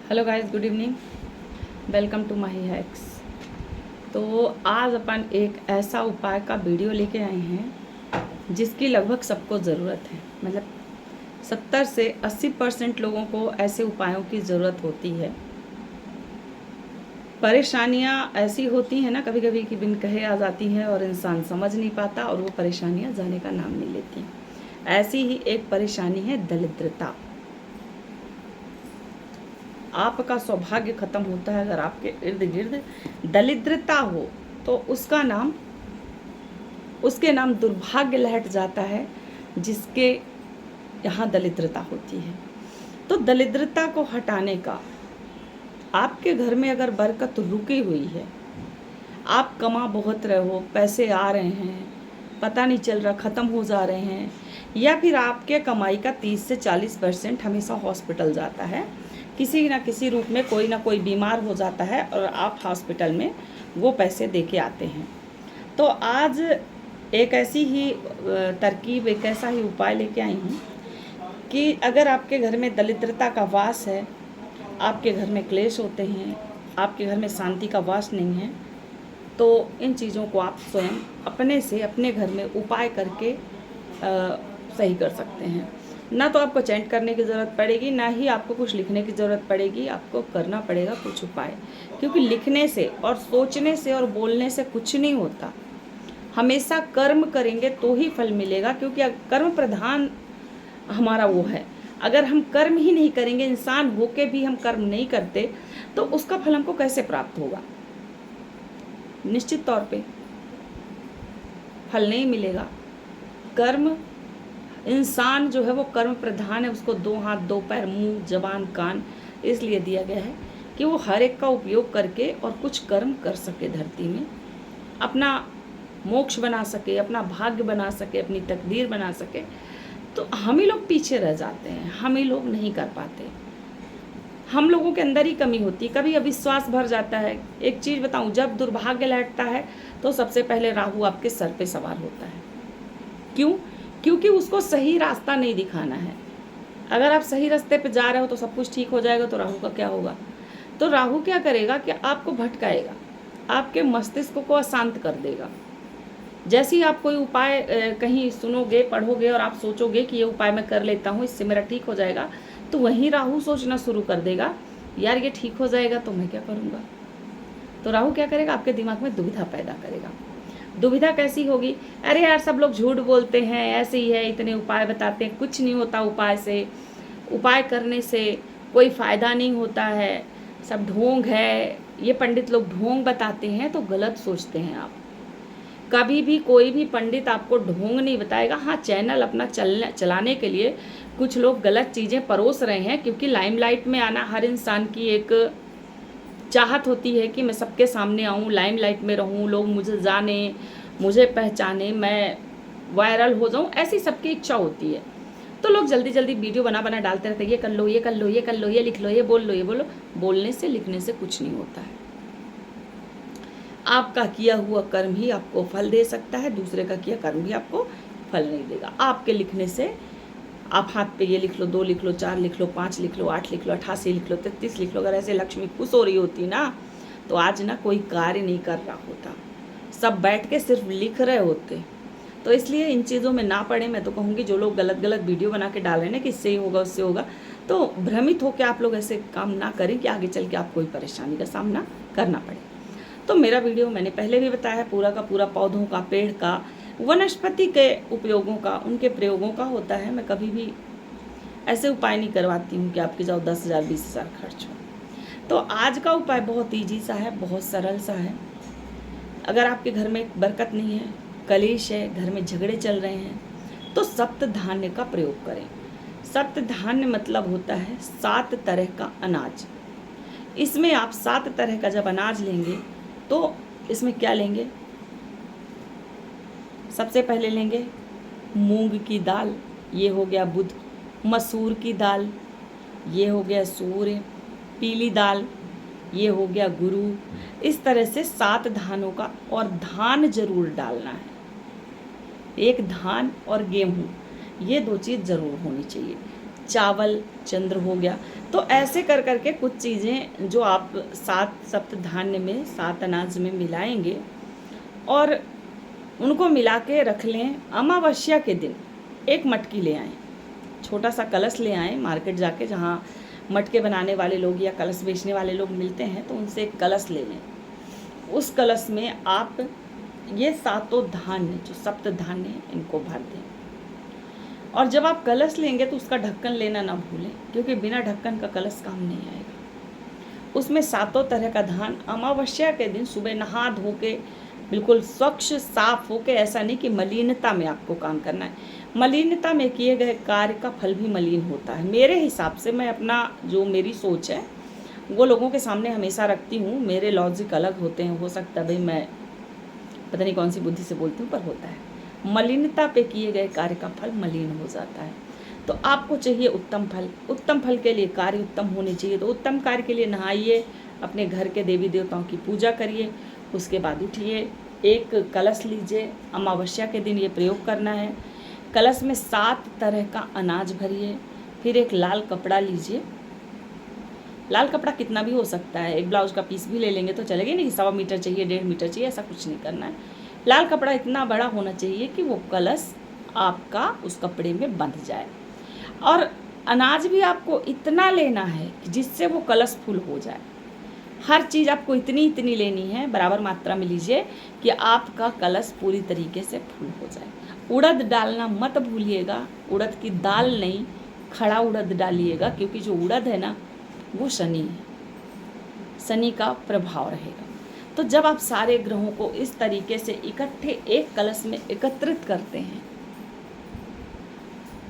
Hello guys, good evening. Welcome to Mahi hacks. तो आज अपन एक ऐसा उपाय का वीडियो लेके आए हैं जिसकी लगभग सबको ज़रूरत है। मतलब 70 से 80% लोगों को ऐसे उपायों की ज़रूरत होती है। परेशानियां ऐसी होती हैं ना कभी कभी कि बिन कहे आ जाती हैं और इंसान समझ नहीं पाता और वो परेशानियां जाने का नाम नहीं लेती। ऐसी ही एक परेशानी है दरिद्रता। आपका सौभाग्य खत्म होता है अगर आपके इर्द गिर्द दरिद्रता हो, तो उसके नाम दुर्भाग्य लहट जाता है जिसके यहाँ दरिद्रता होती है। तो दरिद्रता को हटाने का, आपके घर में अगर बरकत रुकी हुई है, आप कमा बहुत रहे हो, पैसे आ रहे हैं, पता नहीं चल रहा, ख़त्म हो जा रहे हैं, या फिर आपके कमाई का 30 से 40% हमेशा हॉस्पिटल जाता है, किसी न किसी रूप में कोई ना कोई बीमार हो जाता है और आप हॉस्पिटल में वो पैसे दे के आते हैं। तो आज एक ऐसी ही तरकीब, एक ऐसा ही उपाय लेके आई हूँ कि अगर आपके घर में दरिद्रता का वास है, आपके घर में क्लेश होते हैं, आपके घर में शांति का वास नहीं है, तो इन चीज़ों को आप स्वयं अपने से अपने घर में उपाय करके सही कर सकते हैं। ना तो आपको चैंट करने की ज़रूरत पड़ेगी, ना ही आपको कुछ लिखने की ज़रूरत पड़ेगी। आपको करना पड़ेगा कुछ उपाय, क्योंकि लिखने से और सोचने से और बोलने से कुछ नहीं होता। हमेशा कर्म करेंगे तो ही फल मिलेगा, क्योंकि कर्म प्रधान हमारा वो है। अगर हम कर्म ही नहीं करेंगे, इंसान होके भी हम कर्म नहीं करते, तो उसका फल हमको कैसे प्राप्त होगा? निश्चित तौर पे फल नहीं मिलेगा। कर्म, इंसान जो है वो कर्म प्रधान है। उसको 2 हाथ 2 पैर, मुंह, जबान, कान इसलिए दिया गया है कि वो हर एक का उपयोग करके और कुछ कर्म कर सके, धरती में अपना मोक्ष बना सके, अपना भाग्य बना सके, अपनी तकदीर बना सके। तो हम ही लोग पीछे रह जाते हैं, हम ही लोग नहीं कर पाते। हम लोगों के अंदर ही कमी होती है, कभी अविश्वास भर जाता है। एक चीज़ बताऊं, जब दुर्भाग्य लौटता है तो सबसे पहले राहु आपके सर पे सवार होता है। क्यों? क्योंकि उसको सही रास्ता नहीं दिखाना है। अगर आप सही रास्ते पे जा रहे हो तो सब कुछ ठीक हो जाएगा, तो राहु का क्या होगा? तो राहु क्या करेगा कि आपको भटकाएगा, आपके मस्तिष्क को अशांत कर देगा। जैसे ही आप कोई उपाय कहीं सुनोगे, पढ़ोगे और आप सोचोगे कि ये उपाय मैं कर लेता हूँ, इससे मेरा ठीक हो जाएगा, तो वहीं राहु सोचना शुरू कर देगा, यार ये ठीक हो जाएगा तो मैं क्या करूँगा। तो राहु क्या करेगा? आपके दिमाग में दुविधा पैदा करेगा। दुविधा कैसी होगी? अरे यार, सब लोग झूठ बोलते हैं, ऐसे ही है, इतने उपाय बताते हैं, कुछ नहीं होता उपाय से, उपाय करने से कोई फ़ायदा नहीं होता है, सब ढोंग है, ये पंडित लोग ढोंग बताते हैं। तो गलत सोचते हैं आप। कभी भी कोई भी पंडित आपको ढोंग नहीं बताएगा। हाँ, चैनल अपना चलाने के लिए कुछ लोग गलत चीज़ें परोस रहे हैं, क्योंकि लाइमलाइट में आना हर इंसान की एक चाहत होती है कि मैं सबके सामने आऊँ, लाइमलाइट में रहूँ, लोग मुझे जाने, मुझे पहचाने, मैं वायरल हो जाऊँ, ऐसी सबकी इच्छा होती है। तो लोग जल्दी जल्दी वीडियो बना बना डालते रहते हैं, ये कर लो, ये कर लो, ये कर लो, ये लिख लो, ये बोल लो, ये बोलो। बोलने से, लिखने से कुछ नहीं होता है। आपका किया हुआ कर्म ही आपको फल दे सकता है, दूसरे का किया कर्म भी आपको फल नहीं देगा। आपके लिखने से, आप हाथ पे ये लिख लो, 2 लिख लो, 4 लिख लो, 5 लिख लो, 8 लिख लो, 88 लिख लो, 33 लिख लो, अगर ऐसे लक्ष्मी खुश हो रही होती ना, तो आज ना कोई कार्य नहीं कर रहा होता, सब बैठ के सिर्फ लिख रहे होते। तो इसलिए इन चीज़ों में ना पड़े। मैं तो कहूँगी जो लोग गलत गलत वीडियो बना के डाल रहे हैं ना कि इससे ही होगा, उससे होगा, तो भ्रमित होकर आप लोग ऐसे काम ना करें कि आगे चल के आप कोई परेशानी का सामना करना पड़े। तो मेरा वीडियो मैंने पहले भी बताया है, पूरा का पूरा पौधों का, पेड़ का, वनस्पति के उपयोगों का, उनके प्रयोगों का होता है। मैं कभी भी ऐसे उपाय नहीं करवाती हूँ कि आपके जाओ 10,000 20,000 खर्च हो। तो आज का उपाय बहुत ईजी सा है, बहुत सरल सा है। अगर आपके घर में बरकत नहीं है, कलेश है, घर में झगड़े चल रहे हैं, तो सप्त धान्य का प्रयोग करें। सप्त धान्य मतलब होता है 7 तरह का अनाज। इसमें आप 7 तरह का जब अनाज लेंगे तो इसमें क्या लेंगे? सबसे पहले लेंगे मूंग की दाल, ये हो गया बुध। मसूर की दाल, ये हो गया सूर्य। पीली दाल, ये हो गया गुरु। इस तरह से 7 धानों का, और धान जरूर डालना है। एक धान और गेहूँ, ये 2 चीज़ ज़रूर होनी चाहिए। चावल चंद्र हो गया। तो ऐसे कर करके कुछ चीज़ें जो आप 7 सप्त धान्य में 7 अनाज में मिलाएंगे और उनको मिला के रख लें। अमावस्या के दिन एक मटकी ले आएँ, छोटा सा कलश ले आएँ मार्केट जाके, जहाँ मटके बनाने वाले लोग या कलश बेचने वाले लोग मिलते हैं, तो उनसे एक कलश ले लें। उस कलश में आप ये 7 धान्य जो सप्त धान्य हैं इनको भर दें। और जब आप कलश लेंगे तो उसका ढक्कन लेना ना भूलें, क्योंकि बिना ढक्कन का कलश काम नहीं आएगा। उसमें 7 तरह का धान अमावस्या के दिन सुबह नहा धो के बिल्कुल स्वच्छ साफ हो के, ऐसा नहीं कि मलिनता में आपको काम करना है। मलिनता में किए गए कार्य का फल भी मलिन होता है। मेरे हिसाब से, मैं अपना जो मेरी सोच है वो लोगों के सामने हमेशा रखती हूँ। मेरे लॉजिक अलग होते हैं, हो सकता है भाई मैं पता नहीं कौन सी बुद्धि से बोलती हूँ, पर होता है। मलिनता पे किए गए कार्य का फल मलिन हो जाता है। तो आपको चाहिए उत्तम फल। उत्तम फल के लिए कार्य उत्तम होने चाहिए। तो उत्तम कार्य के लिए नहाइए, अपने घर के देवी देवताओं की पूजा करिए, उसके बाद उठिए, एक कलश लीजिए। अमावस्या के दिन ये प्रयोग करना है। कलश में 7 तरह का अनाज भरिए। फिर एक लाल कपड़ा लीजिए। लाल कपड़ा कितना भी हो सकता है, एक ब्लाउज का पीस भी ले लेंगे तो चलेगा, नहीं 1.25 मीटर चाहिए, 1.5 मीटर चाहिए, ऐसा कुछ नहीं करना है। लाल कपड़ा इतना बड़ा होना चाहिए कि वो कलश आपका उस कपड़े में बंध जाए। और अनाज भी आपको इतना लेना है कि जिससे वो कलश फुल हो जाए। हर चीज़ आपको इतनी इतनी लेनी है, बराबर मात्रा में लीजिए कि आपका कलश पूरी तरीके से फुल हो जाए। उड़द डालना मत भूलिएगा, उड़द की दाल नहीं, खड़ा उड़द डालिएगा, क्योंकि जो उड़द है ना वो शनि है, शनि का प्रभाव रहेगा। तो जब आप सारे ग्रहों को इस तरीके से इकट्ठे एक कलश में एकत्रित करते हैं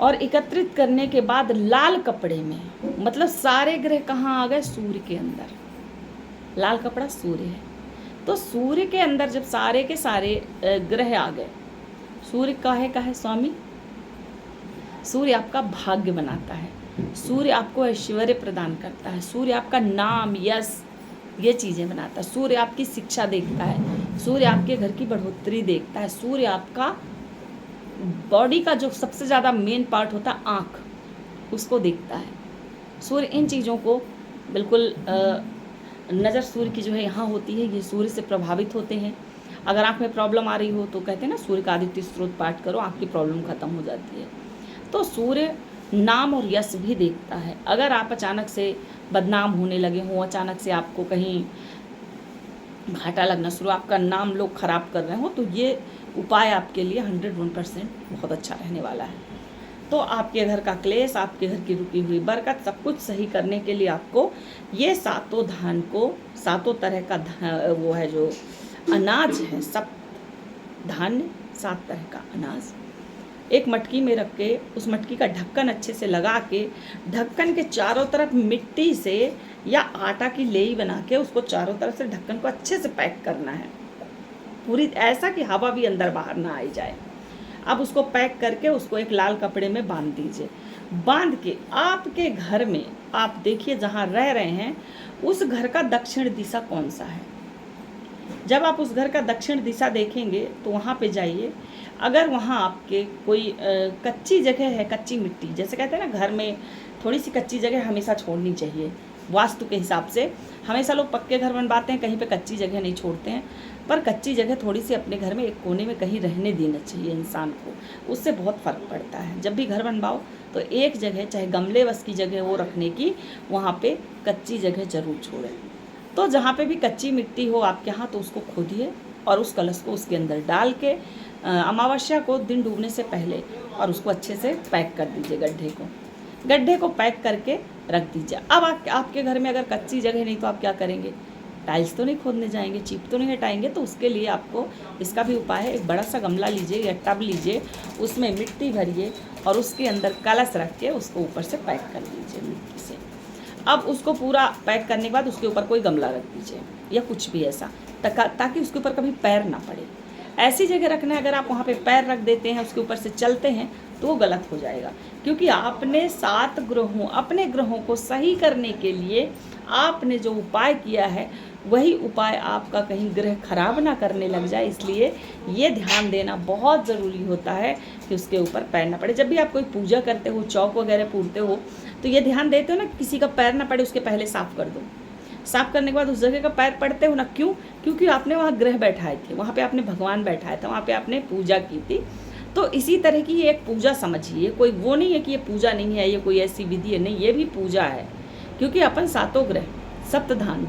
और एकत्रित करने के बाद लाल कपड़े में, मतलब सारे ग्रह कहाँ आ गए, सूर्य के अंदर। लाल कपड़ा सूर्य है, तो सूर्य के अंदर जब सारे के सारे ग्रह आ गए, सूर्य का है स्वामी। सूर्य आपका भाग्य बनाता है, सूर्य आपको ऐश्वर्य प्रदान करता है, सूर्य आपका नाम यश ये चीज़ें बनाता है, सूर्य आपकी शिक्षा देखता है, सूर्य आपके घर की बढ़ोतरी देखता है, सूर्य आपका बॉडी का जो सबसे ज़्यादा मेन पार्ट होता है आँख, उसको देखता है। सूर्य इन चीज़ों को बिल्कुल नज़र सूर्य की जो है यहाँ होती है, ये सूर्य से प्रभावित होते हैं। अगर आँख में प्रॉब्लम आ रही हो तो कहते हैं ना सूर्य का आदित्य स्रोत पाठ करो, आँख की प्रॉब्लम खत्म हो जाती है। तो सूर्य नाम और यश भी देखता है। अगर आप अचानक से बदनाम होने लगे हो, अचानक से आपको कहीं घाटा लगना शुरू, आपका नाम लोग खराब कर रहे हो, तो ये उपाय आपके लिए 101% बहुत अच्छा रहने वाला है। तो आपके घर का क्लेश, आपके घर की रुकी हुई बरकत, सब कुछ सही करने के लिए आपको ये 7 धान को, 7 तरह का वो है जो अनाज है, सब धान्य 7 तरह का अनाज एक मटकी में रख के, उस मटकी का ढक्कन अच्छे से लगा के, ढक्कन के चारों तरफ मिट्टी से या आटा की लेई बना के उसको चारों तरफ से ढक्कन को अच्छे से पैक करना है, पूरी ऐसा कि हवा भी अंदर बाहर ना आई जाए। अब उसको पैक करके उसको एक लाल कपड़े में बांध दीजिए। बांध के आपके घर में आप देखिए जहाँ रह रहे हैं उस घर का दक्षिण दिशा कौन सा है। जब आप उस घर का दक्षिण दिशा देखेंगे तो वहाँ पे जाइए। अगर वहाँ आपके कोई कच्ची जगह है, कच्ची मिट्टी, जैसे कहते हैं ना घर में थोड़ी सी कच्ची जगह हमेशा छोड़नी चाहिए वास्तु के हिसाब से। हमेशा लोग पक्के घर बनवाते हैं, कहीं पे कच्ची जगह नहीं छोड़ते हैं, पर कच्ची जगह थोड़ी सी अपने घर में एक कोने में कहीं रहने देना चाहिए इंसान को, उससे बहुत फ़र्क पड़ता है। जब भी घर बनवाओ तो एक जगह, चाहे गमले बस की जगह वो रखने की, वहाँ पे कच्ची जगह ज़रूर छोड़ें। तो जहाँ पे भी कच्ची मिट्टी हो आपके यहाँ तो उसको खोदिए और उस कलश को उसके अंदर डाल के अमावस्या को दिन डूबने से पहले और उसको अच्छे से पैक कर दीजिए। गड्ढे को पैक करके रख दीजिए। अब आपके घर में अगर कच्ची जगह नहीं तो आप क्या करेंगे, टाइल्स तो नहीं खोदने जाएंगे, चीप तो नहीं हटाएंगे, तो उसके लिए आपको इसका भी उपाय है। एक बड़ा सा गमला लीजिए या टब लीजिए, उसमें मिट्टी भरिए और उसके अंदर कलश रख के उसको ऊपर से पैक कर दीजिए मिट्टी से। अब उसको पूरा पैक करने के बाद उसके ऊपर कोई गमला रख दीजिए या कुछ भी ऐसा, ताकि उसके ऊपर कभी पैर ना पड़े। ऐसी जगह रखना है, अगर आप वहाँ पे पैर रख देते हैं, उसके ऊपर से चलते हैं तो वो गलत हो जाएगा, क्योंकि आपने 7 ग्रहों, अपने ग्रहों को सही करने के लिए आपने जो उपाय किया है वही उपाय आपका कहीं ग्रह खराब ना करने लग जाए, इसलिए ये ध्यान देना बहुत ज़रूरी होता है कि उसके ऊपर पैर ना पड़े। जब भी आप कोई पूजा करते हो, चौक वगैरह पूजते हो, तो ये ध्यान देते हो ना किसी का पैर ना पड़े, उसके पहले साफ़ कर दो। साफ़ करने के बाद उस जगह का पैर पड़ते हो ना, क्यों? क्योंकि आपने वहाँ ग्रह बैठाए थे, वहाँ पे आपने भगवान बैठाया था, वहाँ पे आपने पूजा की थी। तो इसी तरह की ये एक पूजा समझिए, कोई वो नहीं है कि ये पूजा नहीं है, ये कोई ऐसी विधि है, नहीं, ये भी पूजा है। क्योंकि अपन सातों ग्रह, सप्तधानु,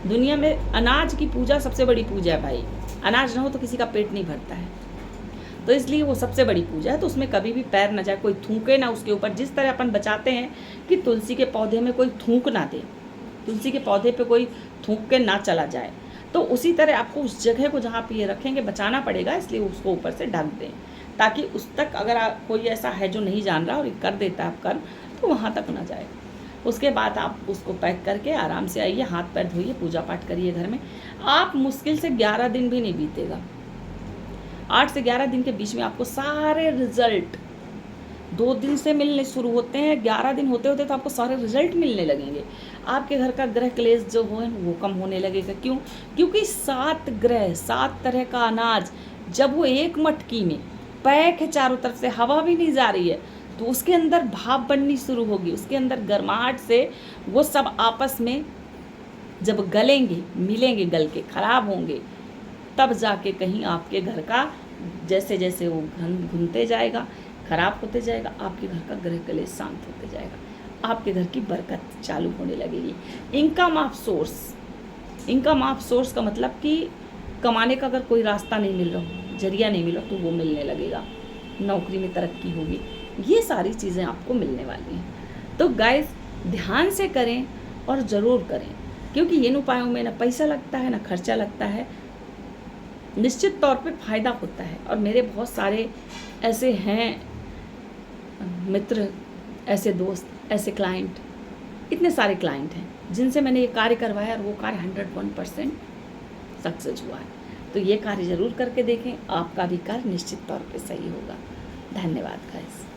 दुनिया में अनाज की पूजा सबसे बड़ी पूजा है भाई। अनाज ना हो तो किसी का पेट नहीं भरता है, तो इसलिए वो सबसे बड़ी पूजा है। तो उसमें कभी भी पैर न जाए, कोई थूके ना उसके ऊपर। जिस तरह अपन बचाते हैं कि तुलसी के पौधे में कोई थूक ना दे, तुलसी के पौधे पे कोई थूक के ना चला जाए, तो उसी तरह आपको उस जगह को जहाँ पे ये रखेंगे बचाना पड़ेगा। इसलिए उसको ऊपर से ढक दें, ताकि उस तक अगर कोई ऐसा है जो नहीं जान रहा और कर देता है कर्म, तो वहाँ तक ना जाए। उसके बाद आप उसको पैक करके आराम से आइए, हाथ पैर धोइए, पूजा पाठ करिए घर में। आप मुश्किल से 11 दिन भी नहीं बीतेगा, 8 से 11 दिन के बीच में आपको सारे रिजल्ट 2 दिन से मिलने शुरू होते हैं, 11 दिन होते होते तो आपको सारे रिजल्ट मिलने लगेंगे। आपके घर का ग्रह क्लेश जो हो वो कम होने लगेगा। क्यों? क्योंकि 7 ग्रह, 7 तरह का अनाज जब वो एक मटकी में पैक है, चारों तरफ से हवा भी नहीं जा रही है, तो उसके अंदर भाप बननी शुरू होगी, उसके अंदर गर्माहट से वो सब आपस में जब गलेंगे, मिलेंगे, गल के खराब होंगे, तब जाके कहीं आपके घर का जैसे जैसे वो घुनते जाएगा, खराब होते जाएगा, आपके घर का ग्रह क्लेश शांत होते जाएगा, आपके घर की बरकत चालू होने लगेगी। Income of source, income of source का मतलब कि कमाने का अगर कोई रास्ता नहीं मिल रहा, जरिया नहीं मिल रहा, तो वो मिलने लगेगा, नौकरी में तरक्की होगी, ये सारी चीज़ें आपको मिलने वाली हैं। तो गाइस ध्यान से करें और ज़रूर करें, क्योंकि इन उपायों में ना पैसा लगता है ना खर्चा लगता है, निश्चित तौर पे फ़ायदा होता है। और मेरे बहुत सारे ऐसे हैं मित्र, ऐसे दोस्त, ऐसे क्लाइंट, इतने सारे क्लाइंट हैं जिनसे मैंने ये कार्य करवाया और वो कार्य 101% सक्सेस हुआ है। तो ये कार्य ज़रूर करके देखें, आपका भी कार्य निश्चित तौर पे सही होगा। धन्यवाद गाइस।